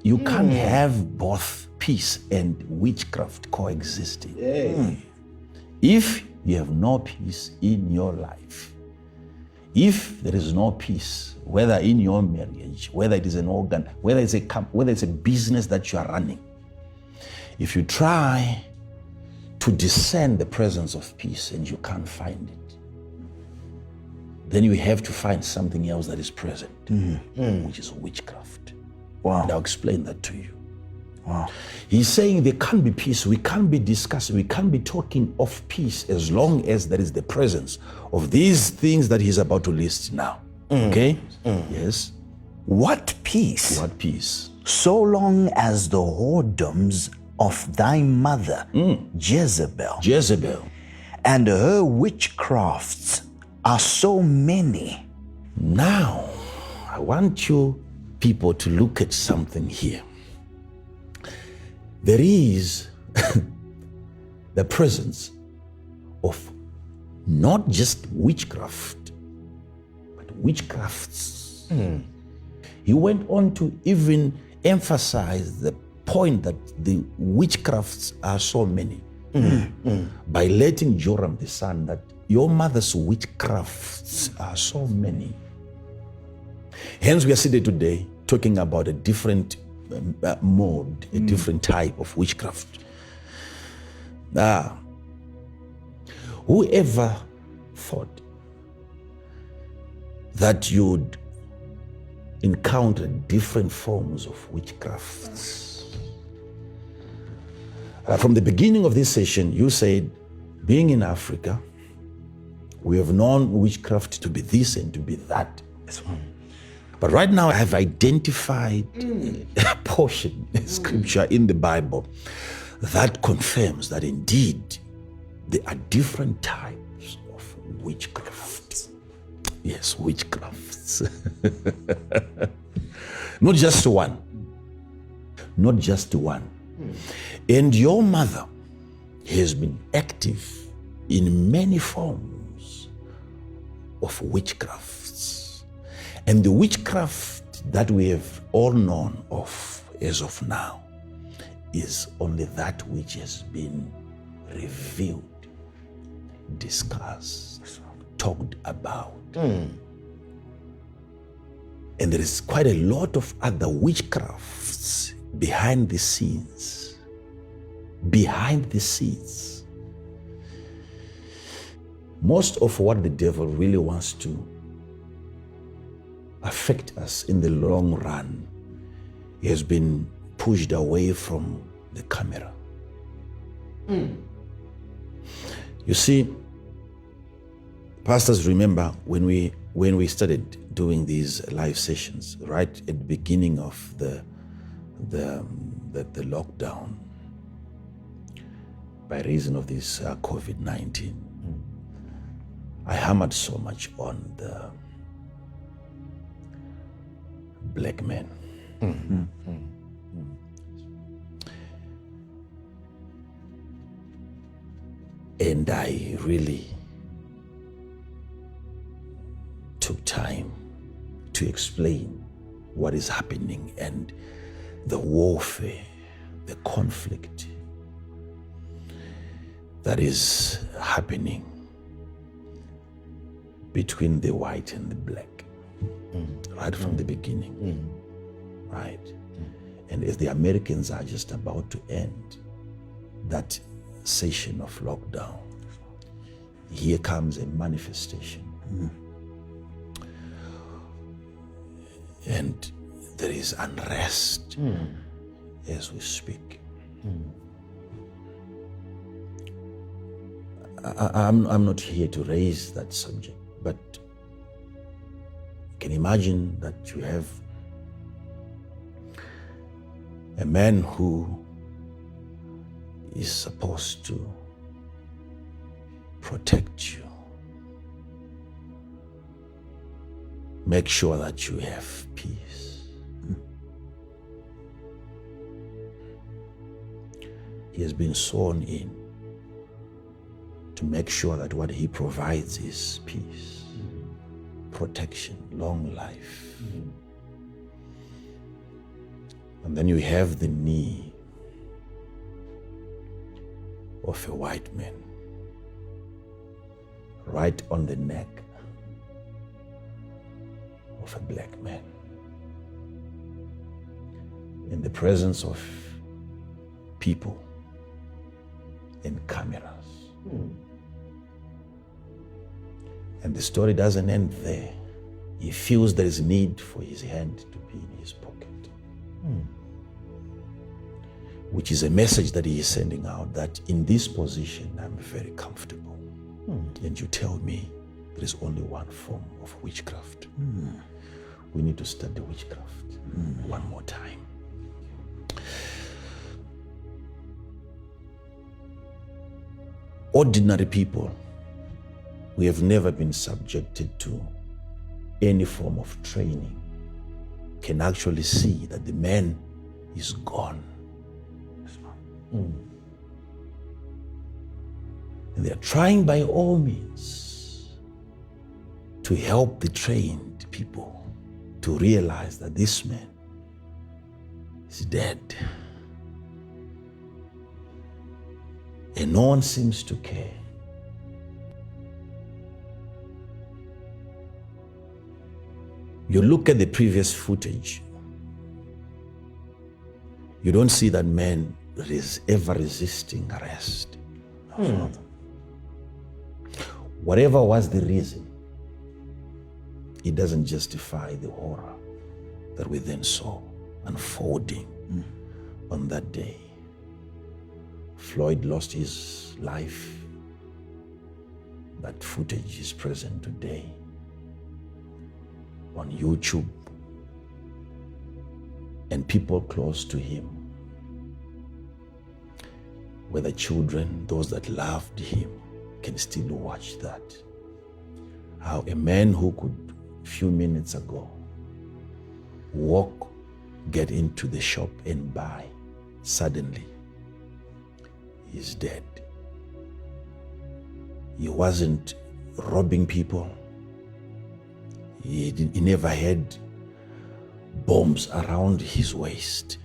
You can't have both peace and witchcraft coexisting. If you have no peace in your life, if there is no peace, whether in your marriage, whether it is an organ, whether it's a business that you are running, if you try to discern the presence of peace and you can't find it, then you have to find something else that is present, which is witchcraft. Wow. And I'll explain that to you. Wow. He's saying there can't be peace. We can't be discussing, we can't be talking of peace as long as there is the presence of these things that he's about to list now. Okay? Yes. What peace? What peace? So long as the whoredoms of thy mother, Jezebel, and her witchcrafts are so many. Now, I want you people to look at something here. There is the presence of not just witchcraft, but witchcrafts. He went on to even emphasize the point that the witchcrafts are so many by letting Joram the son that your mother's witchcrafts are so many. Hence we are seated today talking about a different mode, a different type of witchcraft. Whoever thought that you'd encounter different forms of witchcrafts? From the beginning of this session, you said, being in Africa, we have known witchcraft to be this and to be that. But right now I have identified a portion of scripture in the Bible that confirms that indeed there are different types of witchcraft. Yes, witchcrafts. Not just one. Not just one. And your mother has been active in many forms of witchcrafts. And the witchcraft that we have all known of as of now is only that which has been revealed, discussed, talked about. And there is quite a lot of other witchcrafts behind the scenes. Behind the scenes. Most of what the devil really wants to affect us in the long run has been pushed away from the camera. You see, pastors, remember when we started doing these live sessions, right at the beginning of the lockdown, by reason of this COVID-19, I hammered so much on the black men. And I really took time to explain what is happening and the warfare, the conflict that is happening between the white and the black, right from the beginning, right? And as the Americans are just about to end that session of lockdown, here comes a manifestation. And there is unrest as we speak. I'm not here to raise that subject, but you can imagine that you have a man who is supposed to protect you, make sure that you have peace. He has been sworn in to make sure that what he provides is peace, protection, long life. And then you have the knee of a white man right on the neck of a black man, in the presence of people and cameras. And the story doesn't end there. He feels there is need for his hand to be in his pocket, which is a message that he is sending out, that in this position I'm very comfortable. And you tell me there is only one form of witchcraft. We need to study witchcraft one more time. Ordinary people, we have never been subjected to any form of training, can actually see that the man is gone. And they are trying by all means to help the trained people to realize that this man is dead. And no one seems to care. You look at the previous footage, you don't see that man is ever resisting arrest. Whatever was the reason, it doesn't justify the horror that we then saw unfolding on that day. Floyd lost his life. That footage is present today on YouTube, and people close to him, whether children, those that loved him, can still watch that. How a man who could, a few minutes ago, walk, get into the shop and buy, suddenly he's dead. He wasn't robbing people. He never had bombs around his waist.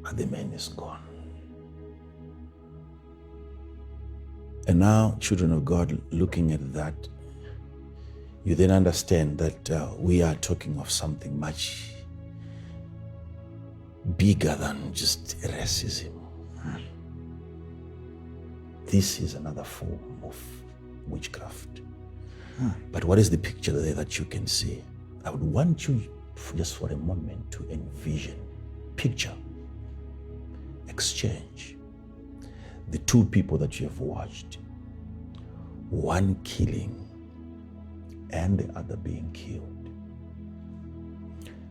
But the man is gone. And now, children of God, looking at that, you then understand that we are talking of something much bigger than just racism. This is another form of witchcraft. But what is the picture there that you can see? I would want you just for a moment to envision, picture, exchange the two people that you have watched, one killing and the other being killed.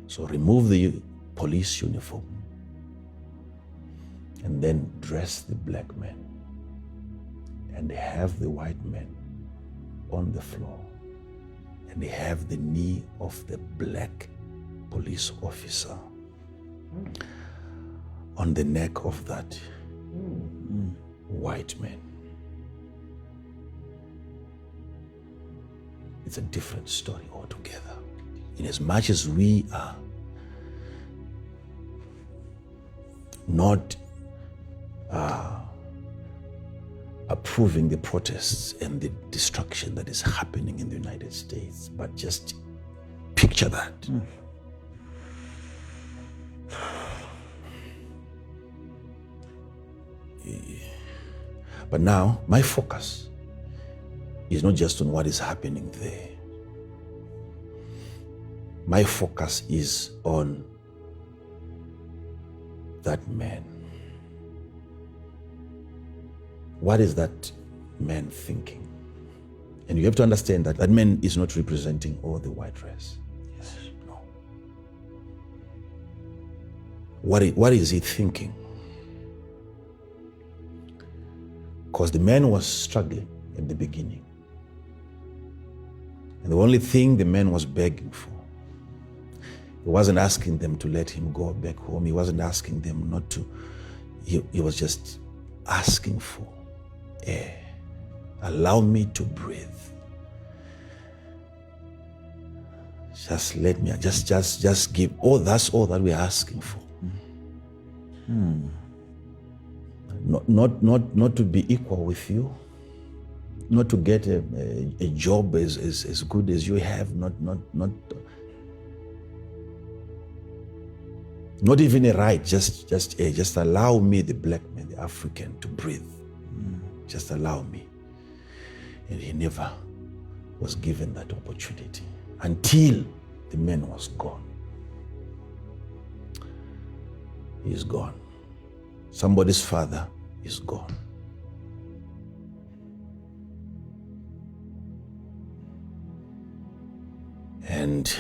So remove the police uniform and then dress the black man and have the white man on the floor, and they have the knee of the black police officer on the neck of that white man. It's a different story altogether. In as much as we are not approving the protests and the destruction that is happening in the United States, but just picture that. But now, my focus is not just on what is happening there. My focus is on that man. What is that man thinking? And you have to understand that that man is not representing all the white race. Yes. No. What is he thinking? Because the man was struggling at the beginning. And the only thing the man was begging for, he wasn't asking them to let him go back home. He wasn't asking them not to. He was just asking for air. Allow me to breathe. Just let me, just give. Oh, that's all that we're asking for. Not to be equal with you, not to get a job as good as you have, not even a right. Just allow me, the black man, the African, to breathe. Just allow me. And he never was given that opportunity until the man was gone. He's gone. Somebody's father is gone. And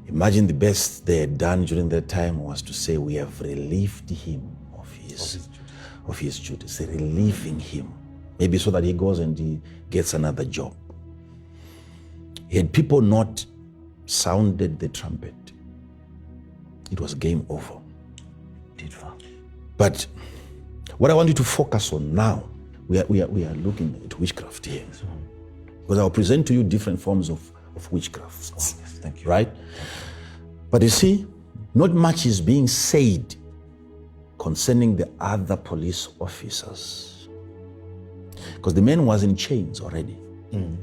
imagine the best they had done during that time was to say, we have relieved him of his duties, relieving him. Maybe so that he goes and he gets another job. Had people not sounded the trumpet, it was game over. But what I want you to focus on now, we are looking at witchcraft here. Because I'll present to you different forms of witchcraft. Yes, thank you. Right? But you see, not much is being said concerning the other police officers. Because the man was in chains already.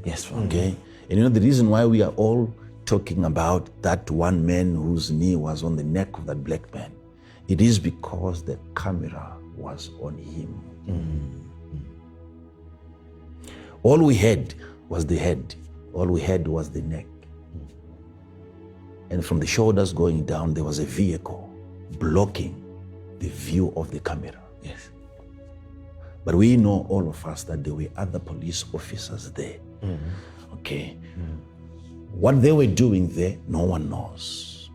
Yes, okay. And you know the reason why we are all talking about that one man whose knee was on the neck of that black man, it is because the camera was on him. All we had was the head. All we had was the neck. And from the shoulders going down, there was a vehicle blocking the view of the camera. Yes. But we know, all of us, that there were other police officers there. Okay. What they were doing there, no one knows.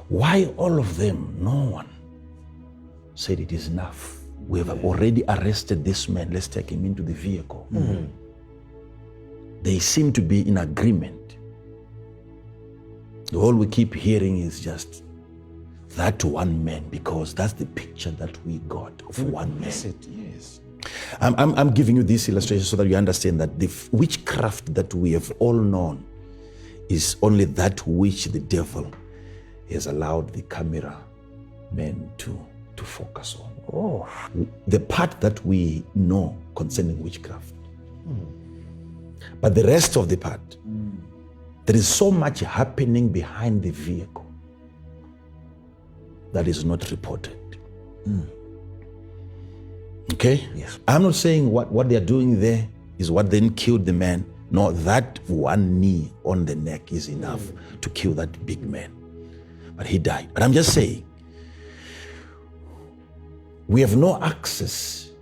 Why all of them, no one said it is enough. We have already arrested this man. Let's take him into the vehicle. They seem to be in agreement. All we keep hearing is just that one man, because that's the picture that we got of one man. Yes. I'm giving you this illustration so that you understand that the witchcraft that we have all known is only that which the devil has allowed the camera men to focus on. The part that we know concerning witchcraft. But the rest of the part, there is so much happening behind the vehicle that is not reported. Okay? Yes. I'm not saying what they're doing there is what then killed the man. No, that one knee on the neck is enough to kill that big man. But he died. But I'm just saying, we have no access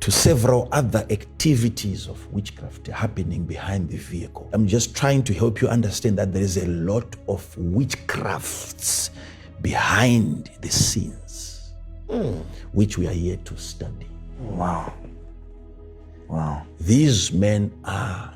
to several other activities of witchcraft happening behind the vehicle. I'm just trying to help you understand that there is a lot of witchcrafts behind the scenes, which we are here to study. Wow. These men are